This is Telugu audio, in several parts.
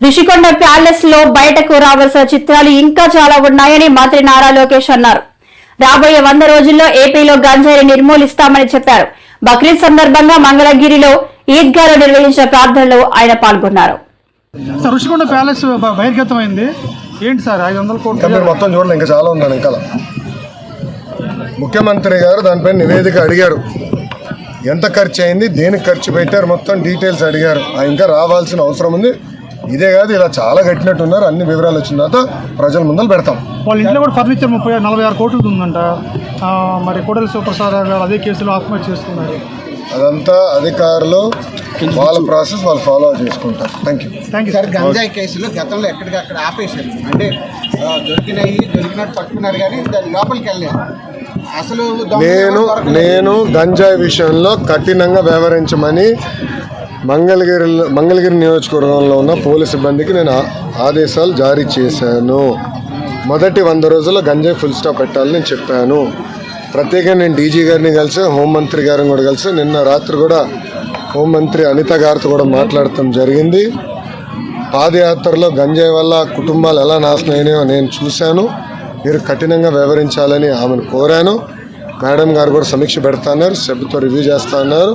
రిషికొండ ప్యాలెస్ లో బయటకు రావాల్సిన చిత్రాలు ఇంకా చాలా ఉన్నాయని మంత్రి నారా లోకేష్ అన్నారు. రాబోయే 100 రోజుల్లో ఏపీలో గంజాయిని నిర్మూలిస్తామని చెప్పారు. బక్రీద్ సందర్భంగా మంగళగిరిలో ఈద్గాలో నిర్వహించిన ప్రార్థనలో ఆయన పాల్గొన్నారు. రుషికొండ ప్యాలెస్ బహిర్గతమైంది ఏంటి సార్? 500 కోట్లు మొత్తం చూడండి, ఇంకా చాలా ఉందండి. ఇంకా ముఖ్యమంత్రి గారు దానిపై నివేదిక అడిగారు. ఎంత ఖర్చు అయింది, దేనికి ఖర్చు పెట్టారు, మొత్తం డీటెయిల్స్ అడిగారు. ఇంకా రావాల్సిన అవసరం ఉంది. ఇదే కాదు, ఇలా చాలా కట్టినట్టున్నారు. అన్ని వివరాలు వచ్చిన తర్వాత ప్రజల ముందర పెడతాం. వాళ్ళ ఇంట్లో కూడా ఫర్నిచర్ 46 కోట్లు ఉందంట. మరి కోడలి శివప్రసాద్ గారు అదే కేసులో ఆత్మహత్య చేసుకున్నారు. అదంతా అధికారులు వాళ్ళ ప్రాసెస్ వాళ్ళు ఫాలో చేసుకుంటారు. Thank you sir. గంజాయి కేసులు గతంలో ఎక్కడికక్కడ ఆపేశారు, అంటే దొరికినట్టు పట్టుకున్నారు కానీ లోపలికి వెళ్ళలేదు. అసలు నేను గంజాయి విషయంలో కఠినంగా వ్యవహరించమని మంగళగిరి నియోజకవర్గంలో ఉన్న పోలీసు సిబ్బందికి నేను ఆదేశాలు జారీ చేశాను. మొదటి 100 రోజుల్లో గంజాయి ఫుల్ స్టాప్ పెట్టాలని నేను చెప్పాను. ప్రత్యేకంగా నేను డీజీ గారిని కలిసి, హోంమంత్రి గారిని కూడా కలిసి, నిన్న రాత్రి కూడా హోంమంత్రి అనిత గారితో కూడా మాట్లాడటం జరిగింది. పాదయాత్రలో గంజాయి వల్ల కుటుంబాలు ఎలా నాశనం అయినాయో నేను చూశాను. మీరు కఠినంగా వ్యవహరించాలని ఆమెను కోరాను. మేడం గారు కూడా సమీక్ష పెడతా అన్నారు, సభ్యుతో రివ్యూ చేస్తా అన్నారు.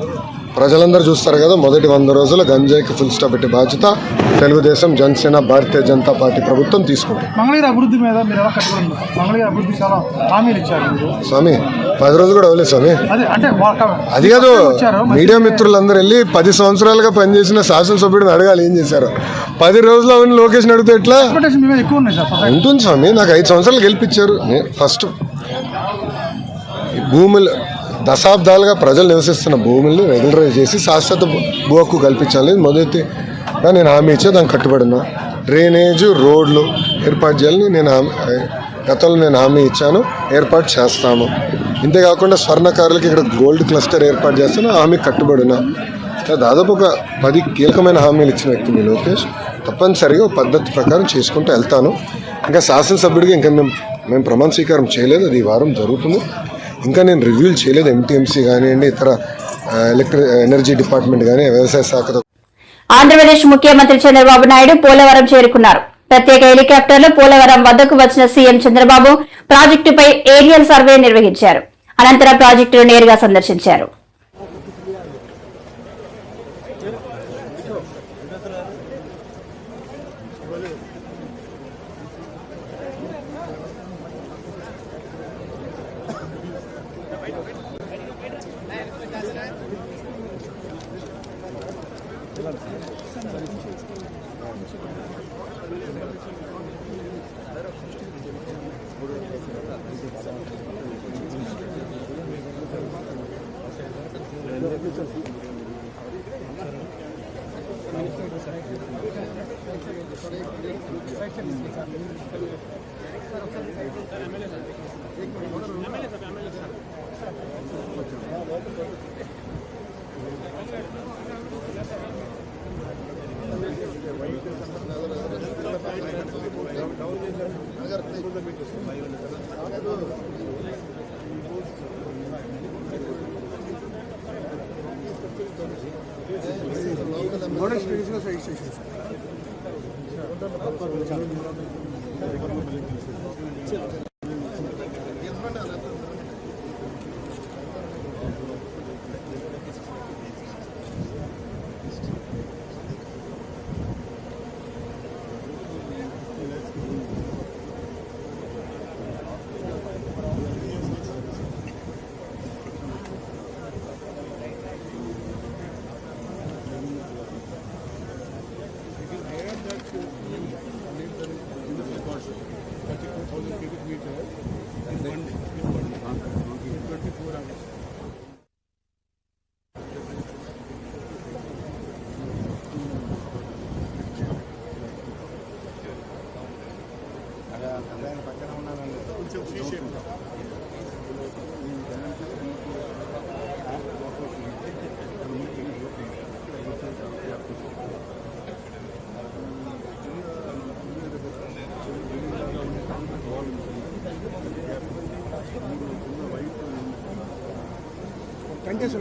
ప్రజలందరూ చూస్తారు కదా, మొదటి 100 రోజుల్లో గంజాయికి ఫుల్ స్టాప్ పెట్టే బాధ్యత తెలుగుదేశం, జనసేన, భారతీయ జనతా పార్టీ ప్రభుత్వం తీసుకుంటుంది. మంగళగిరి అభివృద్ధి మీద మీరు ఎలా కట్టుబడి? మంగళగిరి అభివృద్ధి చాలా హామీలు ఇచ్చారు స్వామి. 10 రోజులు కూడా అవ్వలేదు స్వామి. అది కాదు, మీడియా మిత్రులందరూ వెళ్ళి 10 సంవత్సరాలుగా పనిచేసిన శాసనసభ్యుడిని అడగాలి ఏం చేశారు. 10 రోజుల్లో అవన్నీ లోకేష్ని అడిగితే ఎట్లా ఉంటుంది స్వామి? నాకు 5 సంవత్సరాలు గెలిపించారు. ఫస్ట్ భూములు దశాబ్దాలుగా ప్రజలు నివసిస్తున్న భూముల్ని రెగ్యులరైజ్ చేసి శాశ్వత భూ హక్కు కల్పించాలి. మొదటిగా నేను హామీ ఇచ్చే దానికి కట్టుబడినా. డ్రైనేజు, రోడ్లు ఏర్పాటు చేయాలని గతంలో నేను హామీ ఇచ్చాను, ఏర్పాటు చేస్తాను. ఇంతేకాకుండా స్వర్ణకారులకి ఇక్కడ గోల్డ్ క్లస్టర్ ఏర్పాటు చేస్తాను, హామీ కట్టుబడినా. దాదాపు ఒక 10 కీలకమైన హామీలు ఇచ్చిన వ్యక్తి మీ లోకేష్. తప్పనిసరిగా పద్ధతి ప్రకారం చేసుకుంటూ వెళ్తాను. ఇంకా శాసనసభ్యుడిగా ఇంకా మేము ప్రమాణ స్వీకారం చేయలేదు, అది ఈ వారం జరుగుతుంది. ఇంకా నేను రివ్యూలు చేయలేదు. ఎంటీఎంసీ కానివ్వండి, ఇతర ఎనర్జీ డిపార్ట్మెంట్ కానీ, వ్యవసాయ శాఖతో. ఆంధ్రప్రదేశ్ ముఖ్యమంత్రి చంద్రబాబు నాయుడు పోలవరం చేరుకున్నారు. ప్రత్యేక హెలికాప్టర్లో పోలవరం వద్దకు వచ్చిన సీఎం చంద్రబాబు ప్రాజెక్టుపై ఏరియల్ సర్వే నిర్వహించారు. అనంతరం ప్రాజెక్టును నేరుగా సందర్శించారు. కంటెస్ట్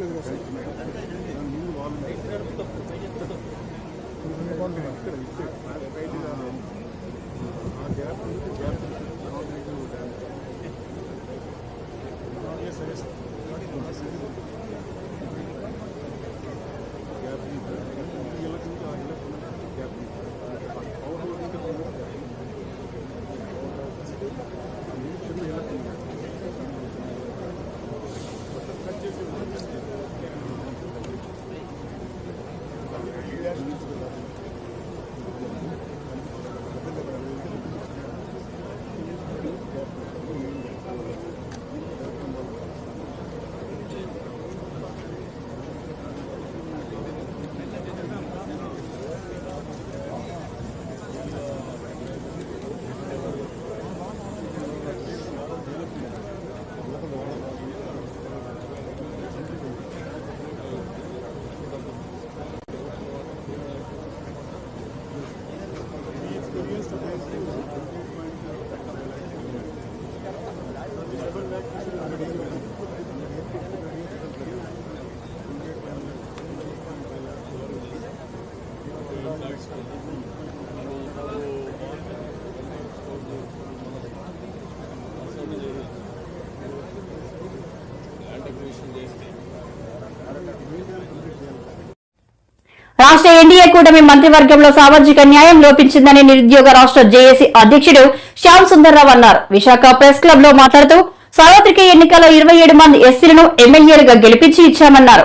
రాష్ట్ర ఎన్డీఏ కూటమి మంత్రివర్గంలో సామాజిక న్యాయం లోపించిందని నిరుద్యోగ రాష్ట్ర జేఏసీ అధ్యక్షుడు శ్యామ్ సుందర్రావు అన్నారు. విశాఖ ప్రెస్ క్లబ్ లో మాట్లాడుతూ సార్వత్రిక ఎన్నికల్లో 27 మంది ఎస్సీలను ఎమ్మెల్యేలుగా గెలిపించి ఇచ్చామన్నారు.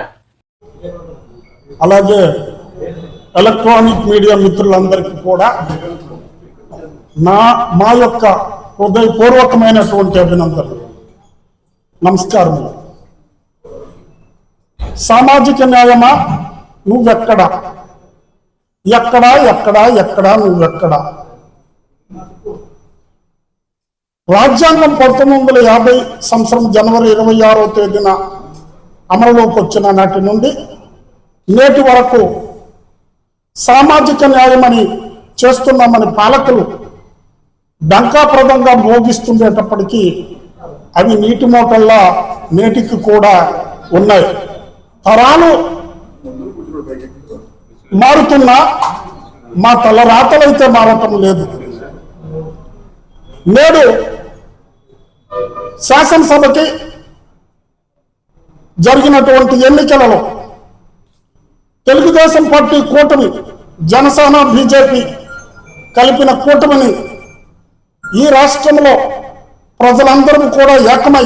అలాగే ఎలక్ట్రానిక్ మీడియా మిత్రులందరికీ కూడా మా యొక్క హృదయపూర్వకమైనటువంటి అభినందనలు, నమస్కారములు. సామాజిక న్యాయమా, నువ్వెక్కడా, ఎక్కడా ఎక్కడా ఎక్కడా నువ్వెక్కడా? రాజ్యాంగం 1950 సంవత్సరం జనవరి 26వ తేదీన అమలులోకి వచ్చిన నాటి నుండి నేటి వరకు సామాజిక న్యాయమని చేస్తున్నామని పాలకులు డంకాప్రదంగా మోగిస్తుండేటప్పటికీ అవి నీటి మూటల్లా నేటికి కూడా ఉన్నాయి. తరాలు మారుతున్నా మా తలరాతలైతే మారటం లేదు. నేడు శాసనసభకి జరిగినటువంటి ఎన్నికలలో తెలుగుదేశం పార్టీ కూటమి, జనసేన, బీజేపీ కలిపిన కూటమిని ఈ రాష్ట్రంలో ప్రజలందరూ కూడా ఏకమై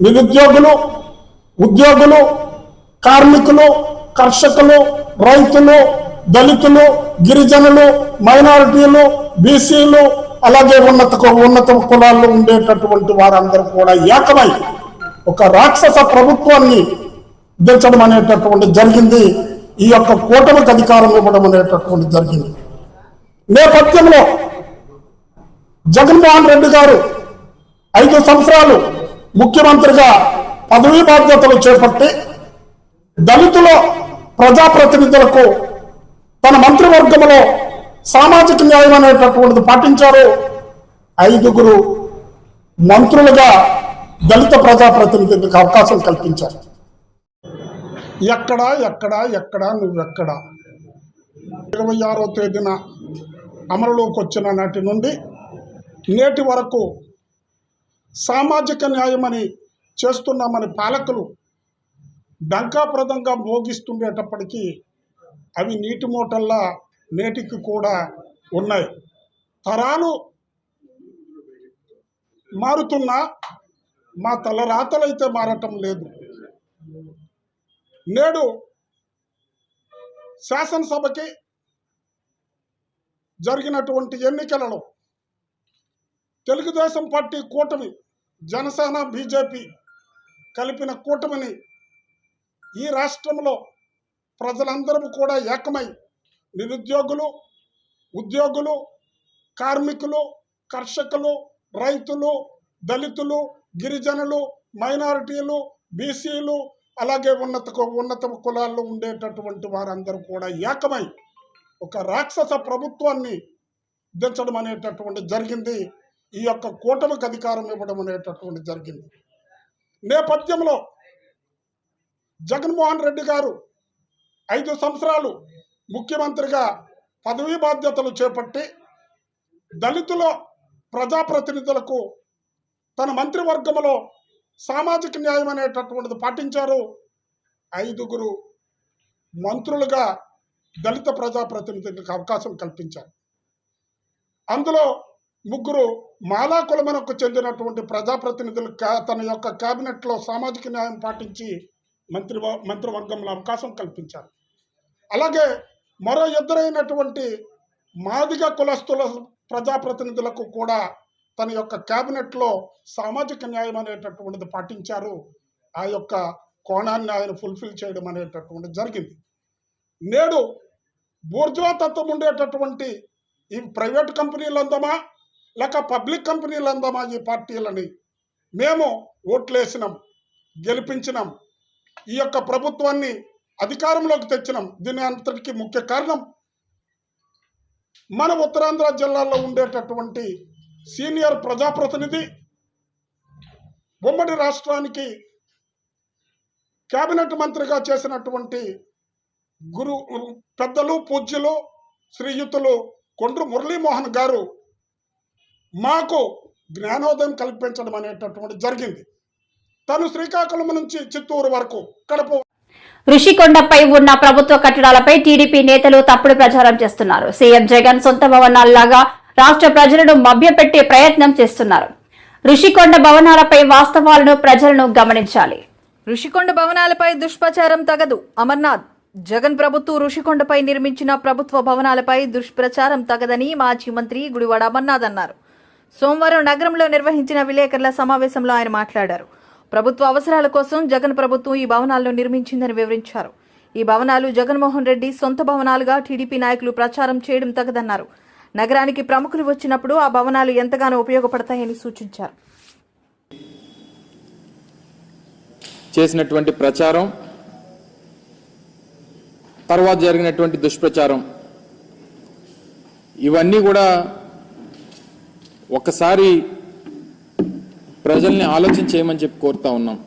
నిరుద్యోగులు, ఉద్యోగులు, కార్మికులు, కర్షకులు, రైతులు, దళితులు, గిరిజనులు, మైనారిటీలు, బీసీలు, అలాగే ఉన్నత కులాల్లో ఉండేటటువంటి వారందరూ కూడా ఏకమై ఒక రాక్షస ప్రభుత్వాన్ని దించడం అనేటటువంటి జరిగింది. ఈ యొక్క కూటమికి అధికారం ఇవ్వడం అనేటటువంటి జరిగింది. నేపథ్యంలో జగన్మోహన్ రెడ్డి గారు 5 సంవత్సరాలు ముఖ్యమంత్రిగా పదవీ బాధ్యతలు చేపట్టి దళితుల ప్రజాప్రతినిధులకు తన మంత్రివర్గంలో సామాజిక న్యాయం అనేటటువంటిది పాటించారు. 5 మంత్రులుగా దళిత ప్రజాప్రతినిధులకు అవకాశం కల్పించారు. ఎక్కడా ఎక్కడా ఎక్కడా నువ్వెక్కడా? 26వ తేదీన అమలులోకి వచ్చిన నాటి నుండి నేటి వరకు సామాజిక న్యాయమని చేస్తున్నామని పాలకులు డంకాప్రదంగా మోగిస్తుండేటప్పటికీ అవి నీటి మూటల్లా నేటికి కూడా ఉన్నాయి. తరాలు మారుతున్నా మా తలరాతలైతే మారటం లేదు. నేడు శాసనసభకి జరిగినటువంటి ఎన్నికలలో తెలుగుదేశం పార్టీ కూటమి, జనసేన, బీజేపీ కలిపిన కూటమిని ఈ రాష్ట్రంలో ప్రజలందరూ కూడా ఏకమై నిరుద్యోగులు, ఉద్యోగులు, కార్మికులు, కర్షకులు, రైతులు, దళితులు, గిరిజనులు, మైనారిటీలు, బీసీలు, అలాగే ఉన్నత కులాల్లో ఉండేటటువంటి వారందరూ కూడా ఏకమై ఒక రాక్షస ప్రభుత్వాన్ని దించడం అనేటటువంటి జరిగింది. ఈ యొక్క కూటమికి అధికారం ఇవ్వడం అనేటటువంటి జరిగింది. నేపథ్యంలో జగన్మోహన్ రెడ్డి గారు 5 సంవత్సరాలు ముఖ్యమంత్రిగా పదవీ బాధ్యతలు చేపట్టి దళితుల ప్రజాప్రతినిధులకు తన మంత్రివర్గంలో సామాజిక న్యాయం అనేటటువంటిది పాటించారు. 5 మంత్రులుగా దళిత ప్రజాప్రతినిధులకు అవకాశం కల్పించారు. అందులో 3 మాలా కులమునకు చెందినటువంటి ప్రజాప్రతినిధులు తన యొక్క కేబినెట్లో సామాజిక న్యాయం పాటించి మంత్రివర్గంలో అవకాశం కల్పించారు. అలాగే మరో 2 మాదిగ కులస్తుల ప్రజాప్రతినిధులకు కూడా తన యొక్క కేబినెట్లో సామాజిక న్యాయం అనేటటువంటిది పాటించారు. ఆ యొక్క కోణాన్ని ఆయన ఫుల్ఫిల్ చేయడం అనేటటువంటిది జరిగింది. నేడు బూర్జువా తత్వం ఉండేటటువంటి ఈ ప్రైవేట్ కంపెనీలు అందామా లేక పబ్లిక్ కంపెనీలు అందామా ఈ పార్టీలని మేము ఓట్లేసినాం, గెలిపించినాం, ఈ యొక్క ప్రభుత్వాన్ని అధికారంలోకి తెచ్చినాం. దీని అంతటికీ ముఖ్య కారణం మన ఉత్తరాంధ్ర జిల్లాలో ఉండేటటువంటి సీనియర్ ప్రజాప్రతినిధి, ఉమ్మడి రాష్ట్రానికి కేబినెట్ మంత్రిగా చేసినటువంటి పెద్దలు పూజ్యులు శ్రీయుతులు కొండ్రు మురళీమోహన్ గారు మాకు జ్ఞానోదయం కల్పించడం అనేటటువంటి జరిగింది. తను శ్రీకాకుళం నుంచి చిత్తూరు వరకు కడప ఋషికొండపై ఉన్న ప్రభుత్వ కట్టడాలపై టీడీపీ నేతలు తప్పుడు ప్రచారం చేస్తున్నారు. సీఎం జగన్ సొంత భవనాల్లాగా రాష్ట్ర ప్రజలను మభ్యపెట్టే ప్రయత్నం చేస్తున్నారు. ఋషికొండ భవనాలపై వాస్తవాలను ప్రజలను గమనించాలి. ఋషికొండ భవనాలపై దుష్ప్రచారం తగదు. అమర్నాథ్. జగన్ ప్రభుత్వం ఋషికొండపై నిర్మించిన ప్రభుత్వ భవనాలపై దుష్ప్రచారం తగదని మాజీ మంత్రి గుడివాడ అమర్నాథ్ అన్నారు. సోమవారం నగరంలో నిర్వహించిన విలేకరుల సమావేశంలో ఆయన మాట్లాడారు. ప్రభుత్వ అవసరాల కోసం జగన్ ప్రభుత్వం ఈ భవనాలను నిర్మించిందని వివరించారు. ఈ భవనాలు జగన్మోహన్ రెడ్డి సొంత భవనాలుగా టీడీపీ నాయకులు ప్రచారం చేయడం తగదన్నారు. నగరానికి ప్రముఖులు వచ్చినప్పుడు ఆ భవనాలు ఎంతగానో ఉపయోగపడతాయని సూచించారు. చేసినటువంటి ప్రచారం, తర్వాత జరిగినటువంటి దుష్ప్రచారం, ఇవన్నీ కూడా ఒక్కసారి ప్రజల్ని ఆలోచించేయమని చెప్పి కోరుతా ఉన్నాం.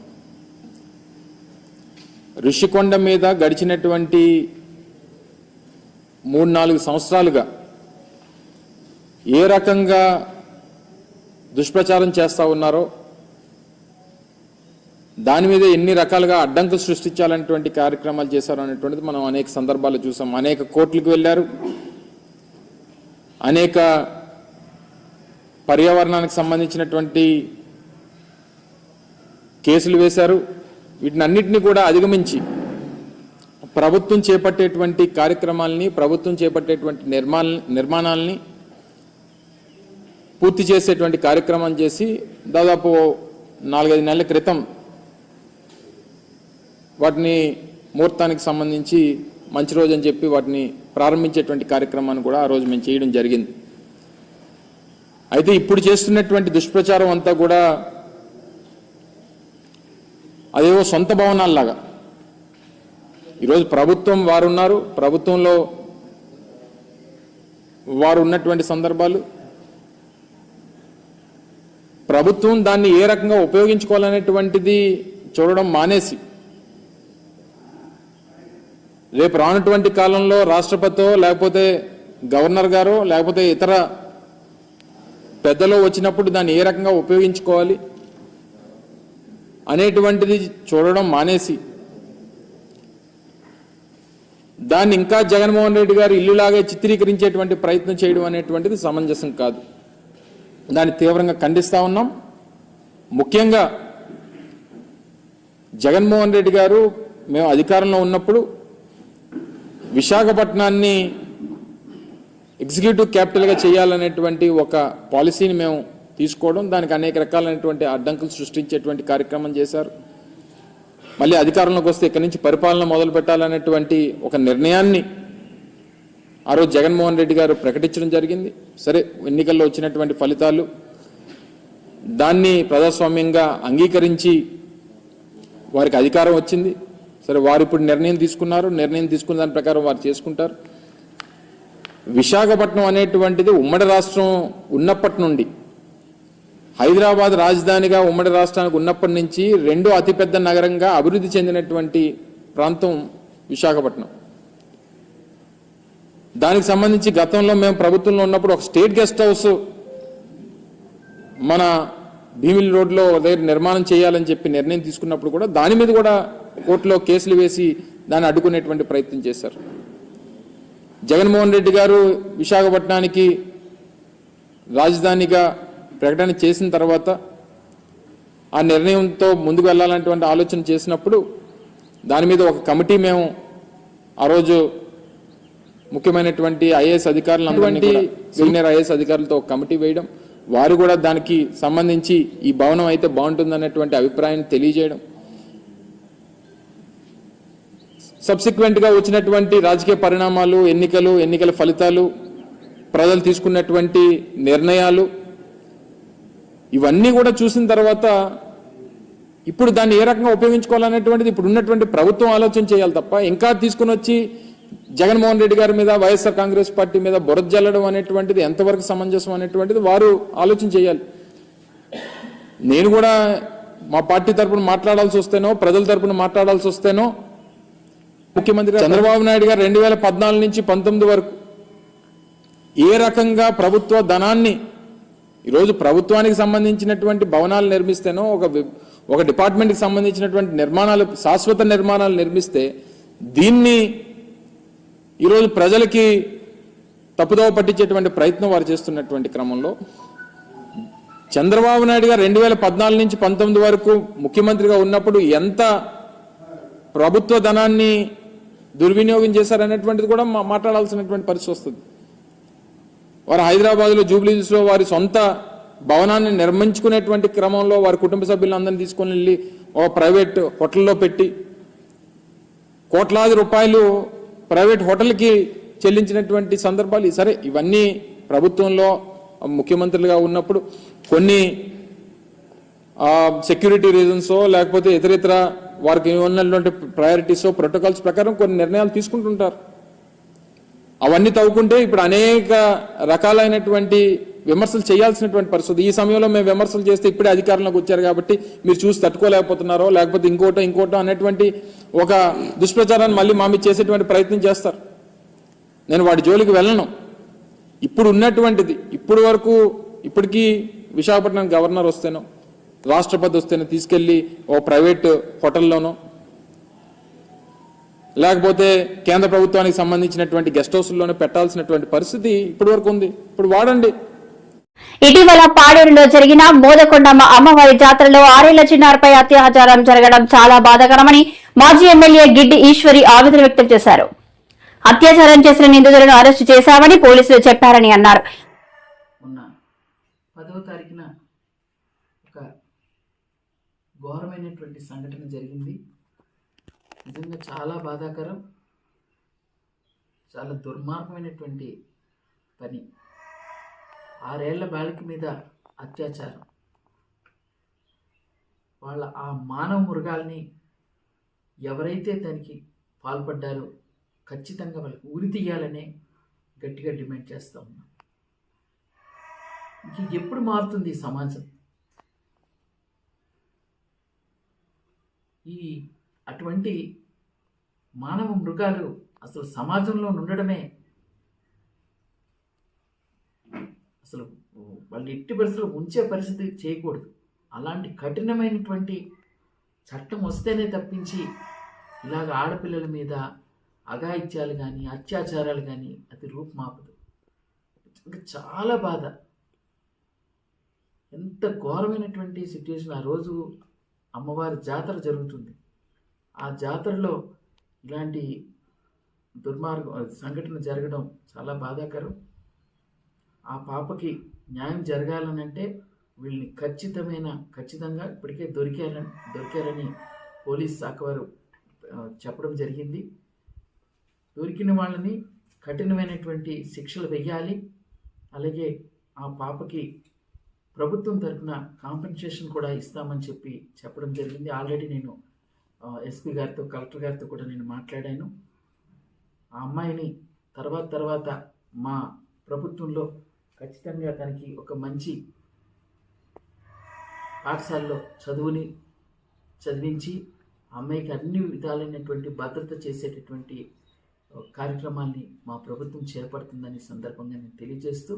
ఋషికొండ మీద గడిచినటువంటి 3-4 సంవత్సరాలుగా ఏ రకంగా దుష్ప్రచారం చేస్తూ ఉన్నారో, దాని మీద ఎన్ని రకాలుగా అడ్డంకులు సృష్టించాలనేటువంటి కార్యక్రమాలు చేశారు అనేటువంటిది మనం అనేక సందర్భాలు చూసాం. అనేక కోర్టులకు వెళ్ళారు, అనేక పర్యావరణానికి సంబంధించినటువంటి కేసులు వేశారు. వీటినన్నిటిని కూడా అధిగమించి ప్రభుత్వం చేపట్టేటువంటి కార్యక్రమాలని, ప్రభుత్వం చేపట్టేటువంటి నిర్మాణాలని పూర్తి చేసేటువంటి కార్యక్రమం చేసి దాదాపు 4-5 నెలల క్రితం వాటిని ముహూర్తానికి సంబంధించి మంచి రోజు అని చెప్పి వాటిని ప్రారంభించేటువంటి కార్యక్రమాన్ని కూడా ఆ రోజు మేము చేయడం జరిగింది. అయితే ఇప్పుడు చేస్తున్నటువంటి దుష్ప్రచారం అంతా కూడా అదేవో సొంత భవనాల్లాగా. ఈరోజు ప్రభుత్వం వారు ఉన్నారు, ప్రభుత్వంలో వారు ఉన్నటువంటి సందర్భాలు, ప్రభుత్వం దాన్ని ఏ రకంగా ఉపయోగించుకోవాలనేటువంటిది చూడడం మానేసి రేపు రానటువంటి కాలంలో రాష్ట్రపతితో లేకపోతే గవర్నర్ గారో లేకపోతే ఇతర పెద్దలో వచ్చినప్పుడు దాన్ని ఏ రకంగా ఉపయోగించుకోవాలి అనేటువంటిది చూడడం మానేసి దాన్ని ఇంకా జగన్మోహన్ రెడ్డి గారు ఇల్లులాగే చిత్రీకరించేటువంటి ప్రయత్నం చేయడం అనేటువంటిది సమంజసం కాదు. దాన్ని తీవ్రంగా ఖండిస్తా ఉన్నాం. ముఖ్యంగా జగన్మోహన్ రెడ్డి గారు మేము అధికారంలో ఉన్నప్పుడు విశాఖపట్నాన్ని ఎగ్జిక్యూటివ్ క్యాపిటల్గా చేయాలనేటువంటి ఒక పాలసీని మేము తీసుకోవడం, దానికి అనేక రకాలైనటువంటి అడ్డంకులు సృష్టించేటువంటి కార్యక్రమం చేశారు. మళ్ళీ అధికారంలోకి వస్తే ఇక్కడి నుంచి పరిపాలన మొదలు పెట్టాలనేటువంటి ఒక నిర్ణయాన్ని ఆ రోజు జగన్మోహన్ రెడ్డి గారు ప్రకటించడం జరిగింది. సరే, ఎన్నికల్లో వచ్చినటువంటి ఫలితాలు దాన్ని ప్రజాస్వామ్యంగా అంగీకరించి వారికి అధికారం వచ్చింది. సరే, వారు ఇప్పుడు నిర్ణయం తీసుకున్నారు, నిర్ణయం తీసుకున్న దాని ప్రకారం వారు చేసుకుంటారు. విశాఖపట్నం అనేటువంటిది ఉమ్మడి రాష్ట్రం ఉన్నప్పటి నుండి, హైదరాబాద్ రాజధానిగా ఉమ్మడి రాష్ట్రానికి ఉన్నప్పటి నుంచి 2వ అతిపెద్ద నగరంగా అభివృద్ధి చెందినటువంటి ప్రాంతం విశాఖపట్నం. దానికి సంబంధించి గతంలో మేము ప్రభుత్వంలో ఉన్నప్పుడు ఒక స్టేట్ గెస్ట్ హౌస్ మన భీమిలి రోడ్లో దగ్గర నిర్మాణం చేయాలని చెప్పి నిర్ణయం తీసుకున్నప్పుడు కూడా దాని మీద కూడా కోర్టులో కేసులు వేసి దాన్ని అడ్డుకునేటువంటి ప్రయత్నం చేశారు. జగన్మోహన్ రెడ్డి గారు విశాఖపట్నానికి రాజధానిగా ప్రకటన చేసిన తర్వాత ఆ నిర్ణయంతో ముందుకు వెళ్ళాలనేటువంటి ఆలోచన చేసినప్పుడు దాని మీద ఒక కమిటీ మేము ఆ రోజు ముఖ్యమైనటువంటి ఐఏఎస్ అధికారులు సీనియర్ ఐఏఎస్ అధికారులతో ఒక కమిటీ వేయడం, వారు కూడా దానికి సంబంధించి ఈ భవనం అయితే బాగుంటుందన్నటువంటి అభిప్రాయాన్ని తెలియజేయడం, సబ్సిక్వెంట్ గా వచ్చినటువంటి రాజకీయ పరిణామాలు, ఎన్నికల ఫలితాలు, ప్రజలు తీసుకున్నటువంటి నిర్ణయాలు ఇవన్నీ కూడా చూసిన తర్వాత ఇప్పుడు దాన్ని ఏ రకంగా ఉపయోగించుకోవాలనేటువంటిది ఇప్పుడు ఉన్నటువంటి ప్రభుత్వం ఆలోచన చేయాలి తప్ప ఇంకా తీసుకుని వచ్చి జగన్మోహన్ రెడ్డి గారి మీద, వైఎస్ఆర్ కాంగ్రెస్ పార్టీ మీద బురద జల్లడం అనేటువంటిది ఎంతవరకు సమంజసం అనేటువంటిది వారు ఆలోచన చేయాలి. నేను కూడా మా పార్టీ తరఫున మాట్లాడాల్సి వస్తేనో, ప్రజల తరఫున మాట్లాడాల్సి వస్తేనో, ముఖ్యమంత్రి చంద్రబాబు నాయుడు గారు 2014 నుంచి 19 వరకు ఏ రకంగా ప్రభుత్వ ధనాన్ని ఈరోజు ప్రభుత్వానికి సంబంధించినటువంటి భవనాలు నిర్మిస్తేనో, ఒక డిపార్ట్మెంట్కి సంబంధించినటువంటి నిర్మాణాలు, శాశ్వత నిర్మాణాలు నిర్మిస్తే దీన్ని ఈరోజు ప్రజలకి తప్పుదోవ పట్టించేటువంటి ప్రయత్నం వారు చేస్తున్నటువంటి క్రమంలో చంద్రబాబు నాయుడు గారు 2014 నుంచి 19 వరకు ముఖ్యమంత్రిగా ఉన్నప్పుడు ఎంత ప్రభుత్వ ధనాన్ని దుర్వినియోగం చేశారనేటువంటిది కూడా మాట్లాడాల్సినటువంటి పరిస్థితి వస్తుంది. వారు హైదరాబాద్లో జూబ్లీహిల్స్లో వారి సొంత భవనాన్ని నిర్మించుకునేటువంటి క్రమంలో వారి కుటుంబ సభ్యులందరినీ తీసుకొని వెళ్ళి ఒక ప్రైవేట్ హోటల్లో పెట్టి కోట్లాది రూపాయలు ప్రైవేట్ హోటల్కి చెల్లించినటువంటి సందర్భాలు. సరే, ఇవన్నీ ప్రభుత్వంలో ముఖ్యమంత్రులుగా ఉన్నప్పుడు కొన్ని సెక్యూరిటీ రీజన్సో లేకపోతే ఇతరితర వారికి ఉన్నటువంటి ప్రయారిటీసో, ప్రోటోకాల్స్ ప్రకారం కొన్ని నిర్ణయాలు తీసుకుంటుంటారు. అవన్నీ తవ్వుకుంటే ఇప్పుడు అనేక రకాలైనటువంటి విమర్శలు చేయాల్సినటువంటి పరిస్థితి. ఈ సమయంలో మేము విమర్శలు చేస్తే ఇప్పుడే అధికారంలోకి వచ్చారు కాబట్టి మీరు చూసి తట్టుకోలేకపోతున్నారో లేకపోతే ఇంకోటో అనేటువంటి ఒక దుష్ప్రచారాన్ని మళ్ళీ మా మీద చేసేటువంటి ప్రయత్నం చేస్తారు. నేను వాటి జోలికి వెళ్ళను. ఇప్పుడు ఉన్నటువంటిది ఇప్పటికీ విశాఖపట్నం గవర్నర్ వస్తేనో, రాష్ట్రపతి వస్తేనో తీసుకెళ్లి ఓ ప్రైవేట్ హోటల్లోనో లేకపోతే కేంద్ర ప్రభుత్వానికి సంబంధించినటువంటి గెస్ట్ హౌస్లోనే పెట్టాల్సినటువంటి పరిస్థితి ఇప్పటి వరకు ఉంది. ఇప్పుడు వాడండి. ఇటీవల పాడేరులో జరిగిన మోదకొండమ్మ అమ్మవారి జాతరలో 6 ఏళ్ల చిన్నారిపై అత్యాచారం జరగడం చాలా బాధాకరమని మాజీ ఎమ్మెల్యే గిడ్డి ఈశ్వరి ఆవేదన వ్యక్తం చేశారు. అత్యాచారం చేసిన నిందితులను అరెస్టు చేశామని పోలీసులు చెప్పారని అన్నారు. మొన్న 10వ తారీఖున ఒక ఘోరమైనటువంటి సంఘటన జరిగింది. నిజంగా చాలా బాధాకరం, చాలా దుర్మార్గమైనటువంటి పని. 6 ఏళ్ల బాలిక మీద అత్యాచారం. వాళ్ళ ఆ మానవ మృగాల్ని ఎవరైతే దానికి పాల్పడ్డారో ఖచ్చితంగా వాళ్ళకి ఉరి తీయాలనే గట్టిగా డిమాండ్ చేస్తూ ఉన్నాం. ఎప్పుడు మారుతుంది ఈ సమాజం? అటువంటి మానవ మృగాలు అసలు సమాజంలో ఉండడమే అసలు వాళ్ళు ఎట్టి పరిస్థితుల్లో ఉంచే పరిస్థితి చేయకూడదు. అలాంటి కఠినమైనటువంటి చట్టం వస్తేనే తప్పించి ఇలాగ ఆడపిల్లల మీద అఘాయిత్యాలు కానీ అత్యాచారాలు కానీ అది రూపుమాపదు. ఇంకా చాలా బాధ. ఎంత ఘోరమైనటువంటి సిచ్యువేషన్. ఆ రోజు అమ్మవారి జాతర జరుగుతుంది. ఆ జాతరలో ఇలాంటి సంఘటన జరగడం చాలా బాధాకరం. ఆ పాపకి న్యాయం జరగాలనంటే వీళ్ళని ఖచ్చితంగా ఇప్పటికే దొరికారని పోలీస్ శాఖ వారు చెప్పడం జరిగింది. దొరికిన వాళ్ళని కఠినమైనటువంటి శిక్షలు వెయ్యాలి. అలాగే ఆ పాపకి ప్రభుత్వం తరఫున కాంపెన్సేషన్ కూడా ఇస్తామని చెప్పడం జరిగింది. ఆల్రెడీ నేను ఎస్పీ గారితో, కలెక్టర్ గారితో కూడా నేను మాట్లాడాను. ఆ అమ్మాయిని తర్వాత మా ప్రభుత్వంలో ఖచ్చితంగా తనకి ఒక మంచి పాఠశాలలో చదివించి ఆ అమ్మాయికి అన్ని విధాలైనటువంటి భద్రత చేసేటటువంటి కార్యక్రమాన్ని మా ప్రభుత్వం చేపడుతుందని సందర్భంగా నేను తెలియజేస్తూ